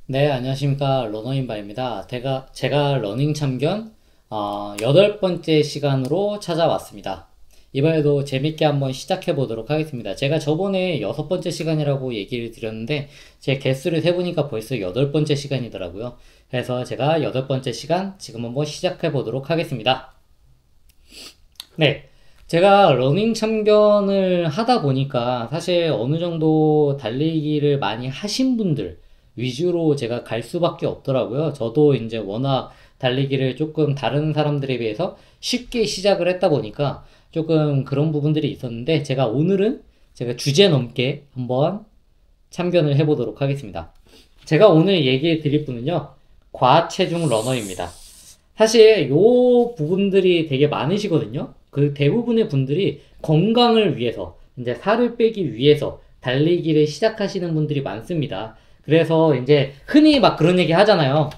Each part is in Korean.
네, 안녕하십니까. 러너인바입니다. 제가 러닝 참견, 8번째 시간으로 찾아왔습니다. 이번에도 재밌게 한번 시작해 보도록 하겠습니다. 제가 저번에 6번째 시간이라고 얘기를 드렸는데, 제 개수를 세보니까 벌써 8번째 시간이더라고요. 그래서 제가 8번째 시간 지금 한번 시작해 보도록 하겠습니다. 네. 제가 러닝 참견을 하다 보니까 사실 어느 정도 달리기를 많이 하신 분들 위주로 제가 갈 수밖에 없더라고요. 저도 이제 워낙 달리기를 조금 다른 사람들에 비해서 쉽게 시작을 했다 보니까 조금 그런 부분들이 있었는데 제가 오늘은 제가 주제 넘게 한번 참견을 해보도록 하겠습니다. 제가 오늘 얘기해 드릴 분은요, 과체중 러너입니다. 사실 요 부분들이 되게 많으시거든요. 그 대부분의 분들이 건강을 위해서, 이제 살을 빼기 위해서 달리기를 시작하시는 분들이 많습니다. 그래서 이제 흔히 막 그런 얘기 하잖아요.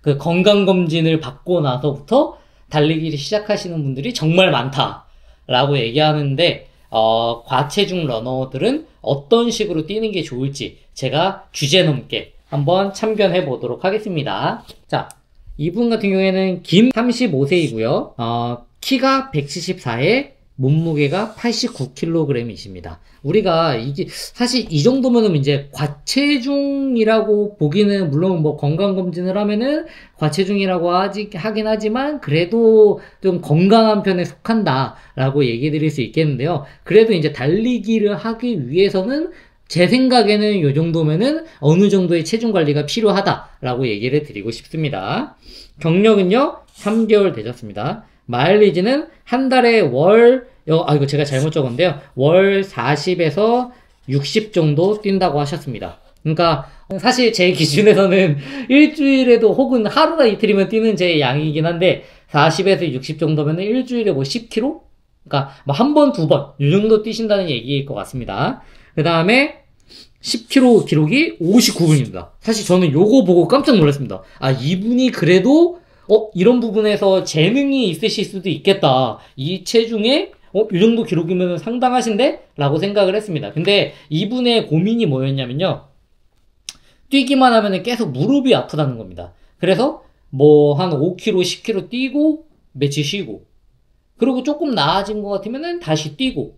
그 건강검진을 받고 나서부터 달리기를 시작하시는 분들이 정말 많다라고 얘기하는데, 과체중 러너들은 어떤 식으로 뛰는 게 좋을지 제가 주제 넘게 한번 참견해 보도록 하겠습니다. 자, 이분 같은 경우에는 김 35세이고요. 키가 174에 몸무게가 89kg이십니다. 우리가 이게 사실 이 정도면은 이제 과체중이라고 보기는 물론 뭐 건강검진을 하면은 과체중이라고 하긴 하지만 그래도 좀 건강한 편에 속한다라고 얘기 드릴 수 있겠는데요. 그래도 이제 달리기를 하기 위해서는 제 생각에는 이 정도면은 어느 정도의 체중 관리가 필요하다라고 얘기를 드리고 싶습니다. 경력은요, 3개월 되셨습니다. 마일리지는 한 달에 이거 제가 잘못 적었는데요. 월 40에서 60 정도 뛴다고 하셨습니다. 그러니까 사실 제 기준에서는 일주일에도 혹은 하루나 이틀이면 뛰는 제 양이긴 한데 40에서 60 정도면 일주일에 뭐 10km? 그러니까 뭐 한 번, 두 번, 이 정도 뛰신다는 얘기일 것 같습니다. 그 다음에 10km 기록이 59분입니다. 사실 저는 요거 보고 깜짝 놀랐습니다. 아, 이분이 그래도 이런 부분에서 재능이 있으실 수도 있겠다. 이 체중에 이 정도 기록이면 상당하신데? 라고 생각을 했습니다. 근데 이분의 고민이 뭐였냐면요. 뛰기만 하면 계속 무릎이 아프다는 겁니다. 그래서 뭐 한 5km, 10km 뛰고 며칠 쉬고 그리고 조금 나아진 것 같으면 다시 뛰고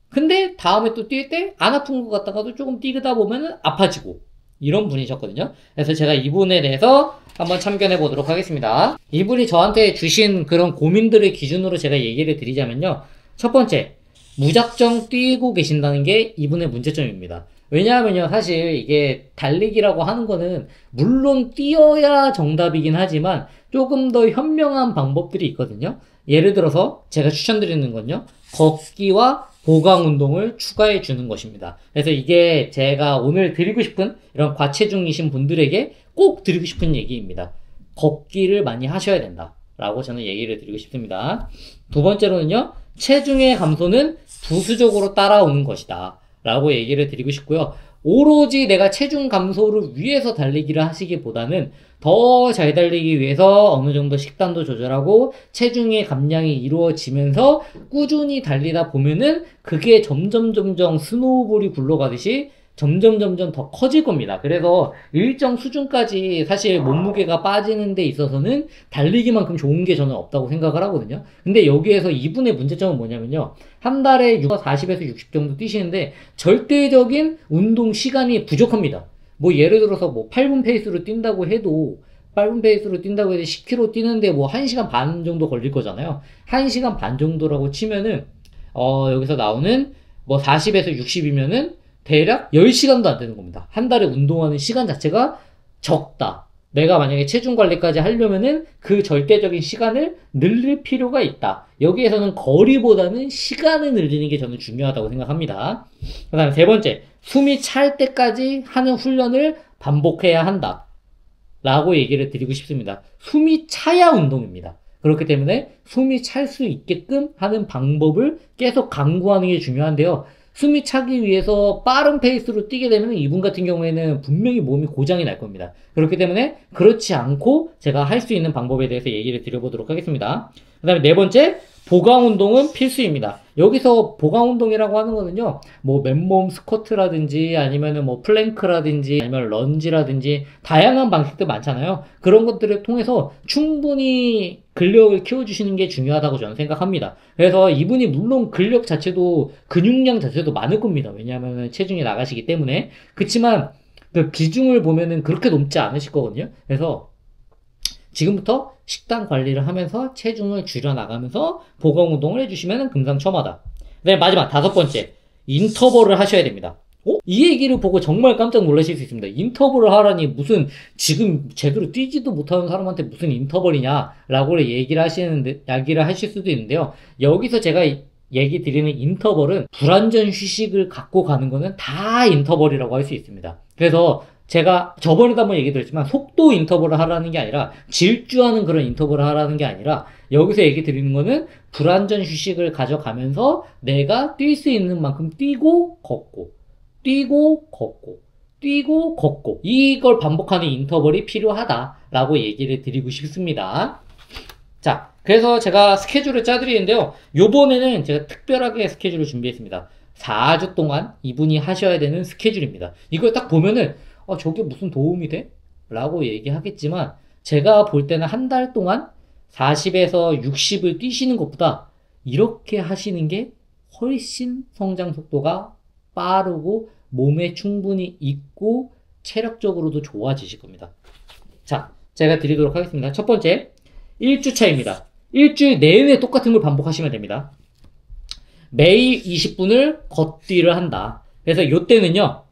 근데 다음에 또 뛸 때 안 아픈 것 같다가도 조금 뛰다 보면 아파지고 이런 분이셨거든요. 그래서 제가 이분에 대해서 한번 참견해 보도록 하겠습니다. 이분이 저한테 주신 그런 고민들을 기준으로 제가 얘기를 드리자면요. 첫 번째, 무작정 뛰고 계신다는 게 이분의 문제점입니다. 왜냐하면요, 사실 이게 달리기라고 하는 거는 물론 뛰어야 정답이긴 하지만 조금 더 현명한 방법들이 있거든요. 예를 들어서 제가 추천드리는 건요, 걷기와 보강 운동을 추가해 주는 것입니다. 그래서 이게 제가 오늘 드리고 싶은 이런 과체중이신 분들에게 꼭 드리고 싶은 얘기입니다. 걷기를 많이 하셔야 된다. 라고 저는 얘기를 드리고 싶습니다. 두 번째로는요, 체중의 감소는 부수적으로 따라오는 것이다. 라고 얘기를 드리고 싶고요. 오로지 내가 체중 감소를 위해서 달리기를 하시기보다는 더 잘 달리기 위해서 어느 정도 식단도 조절하고 체중의 감량이 이루어지면서 꾸준히 달리다 보면은 그게 점점 스노우볼이 굴러가듯이 점점 더 커질 겁니다. 그래서 일정 수준까지 사실 몸무게가 빠지는 데 있어서는 달리기만큼 좋은 게 저는 없다고 생각을 하거든요. 근데 여기에서 이분의 문제점은 뭐냐면요. 한 달에 40에서 60 정도 뛰시는데 절대적인 운동 시간이 부족합니다. 뭐 예를 들어서 뭐 8분 페이스로 뛴다고 해도 10km 뛰는데 뭐 1시간 반 정도 걸릴 거잖아요. 1시간 반 정도라고 치면은 여기서 나오는 뭐 40에서 60이면은 대략 10시간도 안 되는 겁니다. 한 달에 운동하는 시간 자체가 적다. 내가 만약에 체중 관리까지 하려면은 그 절대적인 시간을 늘릴 필요가 있다. 여기에서는 거리보다는 시간을 늘리는 게 저는 중요하다고 생각합니다. 그 다음에 세 번째, 숨이 찰 때까지 하는 훈련을 반복해야 한다. 라고 얘기를 드리고 싶습니다. 숨이 차야 운동입니다. 그렇기 때문에 숨이 찰 수 있게끔 하는 방법을 계속 강구하는 게 중요한데요. 숨이 차기 위해서 빠른 페이스로 뛰게 되면 이분 같은 경우에는 분명히 몸이 고장이 날 겁니다. 그렇기 때문에 그렇지 않고 제가 할 수 있는 방법에 대해서 얘기를 드려보도록 하겠습니다. 그 다음에 네 번째, 보강 운동은 필수입니다. 여기서 보강 운동이라고 하는 거는요, 뭐 맨몸 스쿼트라든지 아니면은 뭐 플랭크라든지 아니면 런지라든지 다양한 방식들 많잖아요. 그런 것들을 통해서 충분히 근력을 키워주시는 게 중요하다고 저는 생각합니다. 그래서 이분이 물론 근력 자체도 근육량 자체도 많을 겁니다. 왜냐하면 체중이 나가시기 때문에. 그렇지만 그 비중을 보면은 그렇게 높지 않으실 거거든요. 그래서 지금부터 식단 관리를 하면서 체중을 줄여나가면서 보강 운동을 해주시면 금상첨화다. 네, 마지막 5번째. 인터벌을 하셔야 됩니다. 이 얘기를 보고 정말 깜짝 놀라실 수 있습니다. 인터벌을 하라니 무슨 지금 제대로 뛰지도 못하는 사람한테 무슨 인터벌이냐라고 얘기를 하실 수도 있는데요. 여기서 제가 얘기 드리는 인터벌은 불완전 휴식을 갖고 가는 거는 다 인터벌이라고 할 수 있습니다. 그래서 제가 저번에도 한번 얘기 드렸지만 속도 인터벌을 하라는 게 아니라 질주하는 그런 인터벌을 하라는 게 아니라 여기서 얘기 드리는 거는 불완전 휴식을 가져가면서 내가 뛸 수 있는 만큼 뛰고 걷고 뛰고 걷고 뛰고 걷고 이걸 반복하는 인터벌이 필요하다라고 얘기를 드리고 싶습니다. 자, 그래서 제가 스케줄을 짜드리는데요. 요번에는 제가 특별하게 스케줄을 준비했습니다. 4주 동안 이분이 하셔야 되는 스케줄입니다. 이걸 딱 보면은 저게 무슨 도움이 돼? 라고 얘기하겠지만 제가 볼 때는 한 달 동안 40에서 60을 뛰시는 것보다 이렇게 하시는 게 훨씬 성장 속도가 빠르고 몸에 충분히 익고 체력적으로도 좋아지실 겁니다. 자, 제가 드리도록 하겠습니다. 첫 번째, 1주차입니다. 일주일 내내 똑같은 걸 반복하시면 됩니다. 매일 20분을 걷기를 한다. 그래서 이때는요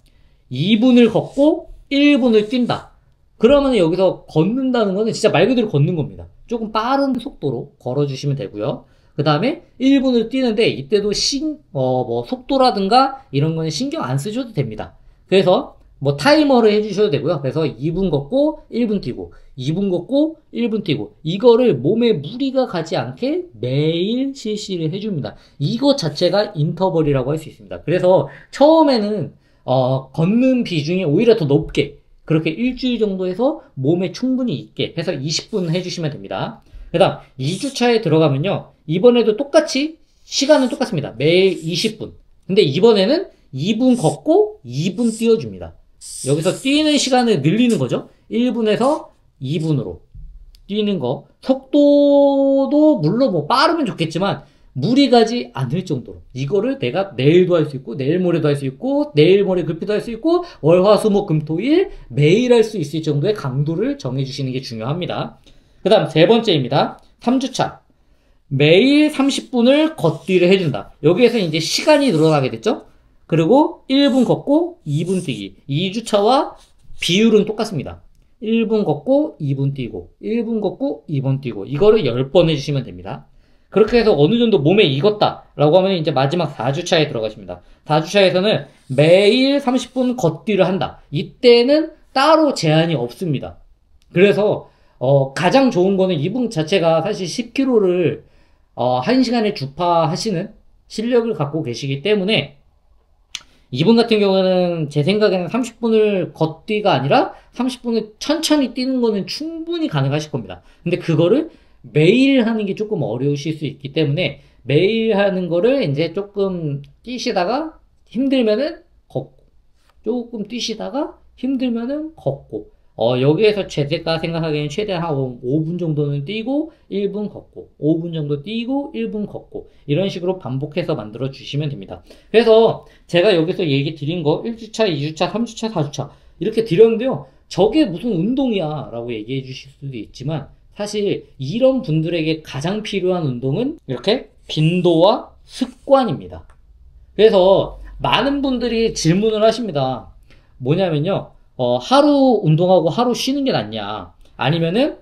2분을 걷고 1분을 뛴다. 그러면 여기서 걷는다는 거는 진짜 말 그대로 걷는 겁니다. 조금 빠른 속도로 걸어주시면 되고요. 그 다음에 1분을 뛰는데 이때도 속도라든가 이런 거는 신경 안 쓰셔도 됩니다. 그래서 뭐 타이머를 해주셔도 되고요. 그래서 2분 걷고 1분 뛰고 2분 걷고 1분 뛰고 이거를 몸에 무리가 가지 않게 매일 실시를 해줍니다. 이것 자체가 인터벌이라고 할 수 있습니다. 그래서 처음에는 걷는 비중이 오히려 더 높게 그렇게 일주일 정도 해서 몸에 충분히 있게 해서 20분 해주시면 됩니다. 그 다음 2주차에 들어가면요 이번에도 똑같이 시간은 똑같습니다. 매일 20분. 근데 이번에는 2분 걷고 2분 뛰어줍니다. 여기서 뛰는 시간을 늘리는 거죠. 1분에서 2분으로 뛰는 거. 속도도 물론 뭐 빠르면 좋겠지만 무리 가지 않을 정도로 이거를 내가 내일도 할 수 있고 내일 모레도 할 수 있고 내일 모레 글피도 할 수 있고 월화수목금토일 매일 할 수 있을 정도의 강도를 정해주시는 게 중요합니다. 그 다음 세 번째입니다. 3주차 매일 30분을 걷기를 해준다. 여기에서 이제 시간이 늘어나게 됐죠. 그리고 1분 걷고 2분 뛰기. 2주차와 비율은 똑같습니다. 1분 걷고 2분 뛰고 1분 걷고 2분 뛰고 이거를 10번 해주시면 됩니다. 그렇게 해서 어느 정도 몸에 익었다 라고 하면 이제 마지막 4주차에 들어가십니다. 4주차에서는 매일 30분 걷기를 한다. 이때는 따로 제한이 없습니다. 그래서 가장 좋은 거는 이분 자체가 사실 10kg를 1시간에 주파하시는 실력을 갖고 계시기 때문에 이분 같은 경우는 제 생각에는 30분을 걷기가 아니라 30분을 천천히 뛰는 거는 충분히 가능하실 겁니다. 근데 그거를 매일 하는 게 조금 어려우실 수 있기 때문에 매일 하는 거를 이제 조금 뛰시다가 힘들면은 걷고 조금 뛰시다가 힘들면은 걷고 여기에서 제가 생각하기에는 최대한 한 5분 정도는 뛰고 1분 걷고 5분 정도 뛰고 1분 걷고 이런 식으로 반복해서 만들어 주시면 됩니다. 그래서 제가 여기서 얘기 드린 거 1주차, 2주차, 3주차, 4주차 이렇게 드렸는데요. 저게 무슨 운동이야 라고 얘기해 주실 수도 있지만 사실 이런 분들에게 가장 필요한 운동은 이렇게 빈도와 습관입니다. 그래서 많은 분들이 질문을 하십니다. 뭐냐면요. 하루 운동하고 하루 쉬는 게 낫냐? 아니면은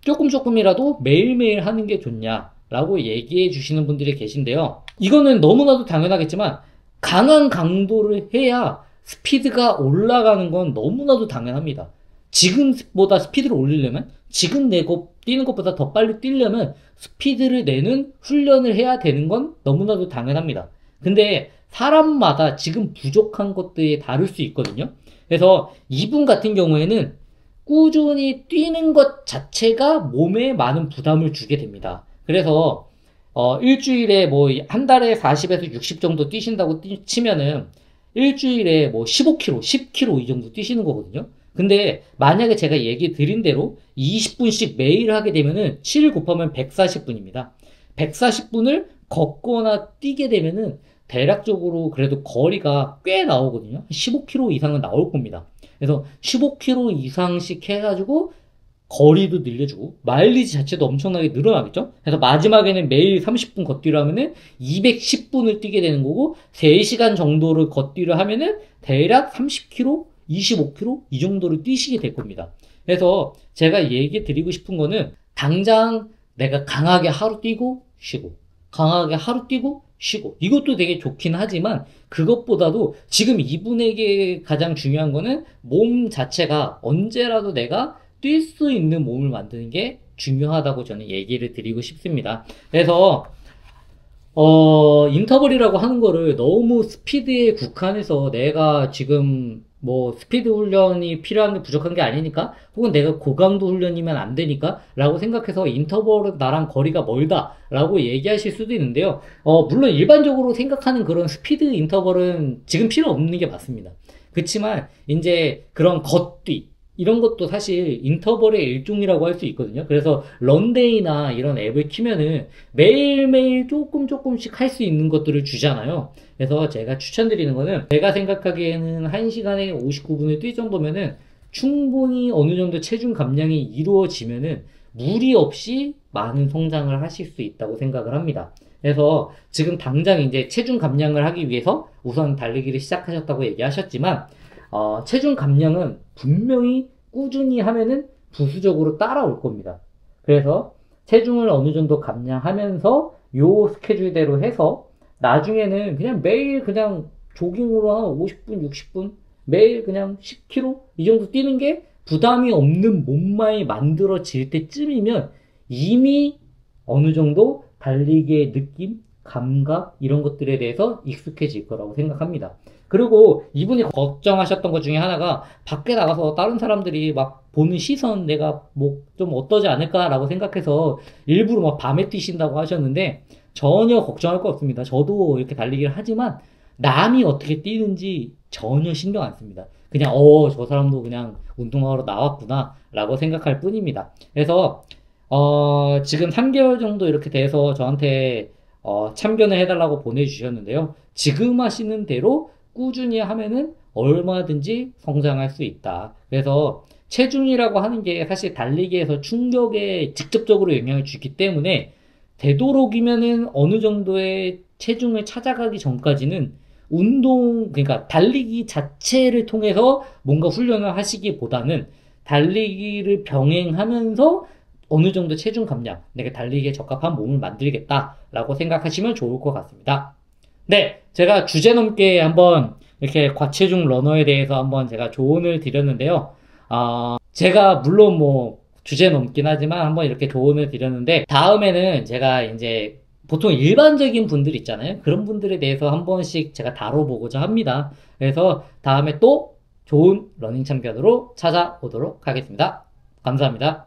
조금이라도 매일매일 하는 게 좋냐? 라고 얘기해 주시는 분들이 계신데요. 이거는 너무나도 당연하겠지만 강한 강도를 해야 스피드가 올라가는 건 너무나도 당연합니다. 지금보다 스피드를 올리려면 지금 뛰는 것보다 더 빨리 뛰려면 스피드를 내는 훈련을 해야 되는 건 너무나도 당연합니다. 근데 사람마다 지금 부족한 것들이 다를 수 있거든요. 그래서 이분 같은 경우에는 꾸준히 뛰는 것 자체가 몸에 많은 부담을 주게 됩니다. 그래서 일주일에 뭐 한 달에 40에서 60 정도 뛰신다고 치면은 일주일에 뭐 15km, 10km 이 정도 뛰시는 거거든요. 근데 만약에 제가 얘기 드린 대로 20분씩 매일 하게 되면은 7 곱하면 140분입니다. 140분을 걷거나 뛰게 되면은 대략적으로 그래도 거리가 꽤 나오거든요. 15km 이상은 나올 겁니다. 그래서 15km 이상씩 해가지고 거리도 늘려주고 마일리지 자체도 엄청나게 늘어나겠죠. 그래서 마지막에는 매일 30분 걷기를 하면은 210분을 뛰게 되는 거고 3시간 정도를 걷기를 하면은 대략 30km, 25km 이 정도를 뛰시게 될 겁니다. 그래서 제가 얘기 드리고 싶은 거는 당장 내가 강하게 하루 뛰고 쉬고 강하게 하루 뛰고 쉬고 이것도 되게 좋긴 하지만 그것보다도 지금 이분에게 가장 중요한 거는 몸 자체가 언제라도 내가 뛸 수 있는 몸을 만드는 게 중요하다고 저는 얘기를 드리고 싶습니다. 그래서 인터벌이라고 하는 거를 너무 스피드에 국한해서 내가 지금 뭐 스피드 훈련이 필요한 게 부족한 게 아니니까 혹은 내가 고강도 훈련이면 안 되니까 라고 생각해서 인터벌은 나랑 거리가 멀다 라고 얘기하실 수도 있는데요. 물론 일반적으로 생각하는 그런 스피드 인터벌은 지금 필요 없는 게 맞습니다. 그렇지만 이제 그런 걷기 이런 것도 사실 인터벌의 일종이라고 할 수 있거든요. 그래서 런데이나 이런 앱을 키면은 매일매일 조금씩 할 수 있는 것들을 주잖아요. 그래서 제가 추천드리는 거는 제가 생각하기에는 1시간에 59분을 뛸 정도면은 충분히 어느 정도 체중 감량이 이루어지면은 무리 없이 많은 성장을 하실 수 있다고 생각을 합니다. 그래서 지금 당장 이제 체중 감량을 하기 위해서 우선 달리기를 시작하셨다고 얘기하셨지만 체중 감량은 분명히 꾸준히 하면은 부수적으로 따라올 겁니다. 그래서 체중을 어느 정도 감량하면서 요 스케줄대로 해서 나중에는 그냥 매일 그냥 조깅으로 한 50분, 60분 매일 그냥 10km 이 정도 뛰는 게 부담이 없는 몸만이 만들어질 때쯤이면 이미 어느 정도 달리기의 느낌, 감각 이런 것들에 대해서 익숙해질 거라고 생각합니다. 그리고 이분이 걱정하셨던 것 중에 하나가 밖에 나가서 다른 사람들이 막 보는 시선 내가 뭐 좀 어떠지 않을까라고 생각해서 일부러 막 밤에 뛰신다고 하셨는데 전혀 걱정할 거 없습니다. 저도 이렇게 달리기를 하지만 남이 어떻게 뛰는지 전혀 신경 안 씁니다. 그냥 저 사람도 그냥 운동하러 나왔구나 라고 생각할 뿐입니다. 그래서 지금 3개월 정도 이렇게 돼서 저한테 참견을 해달라고 보내주셨는데요. 지금 하시는 대로 꾸준히 하면은 얼마든지 성장할 수 있다. 그래서 체중이라고 하는 게 사실 달리기에서 충격에 직접적으로 영향을 주기 때문에 되도록이면은 어느 정도의 체중을 찾아가기 전까지는 그러니까 달리기 자체를 통해서 뭔가 훈련을 하시기보다는 달리기를 병행하면서 어느 정도 체중 감량, 내가 달리기에 적합한 몸을 만들겠다라고 생각하시면 좋을 것 같습니다. 네, 제가 주제 넘게 한번 이렇게 과체중 러너에 대해서 한번 제가 조언을 드렸는데요. 제가 물론 뭐 주제 넘긴 하지만 한번 이렇게 조언을 드렸는데 다음에는 제가 이제 보통 일반적인 분들 있잖아요. 그런 분들에 대해서 한 번씩 제가 다뤄보고자 합니다. 그래서 다음에 또 좋은 러닝 참견으로 찾아오도록 하겠습니다. 감사합니다.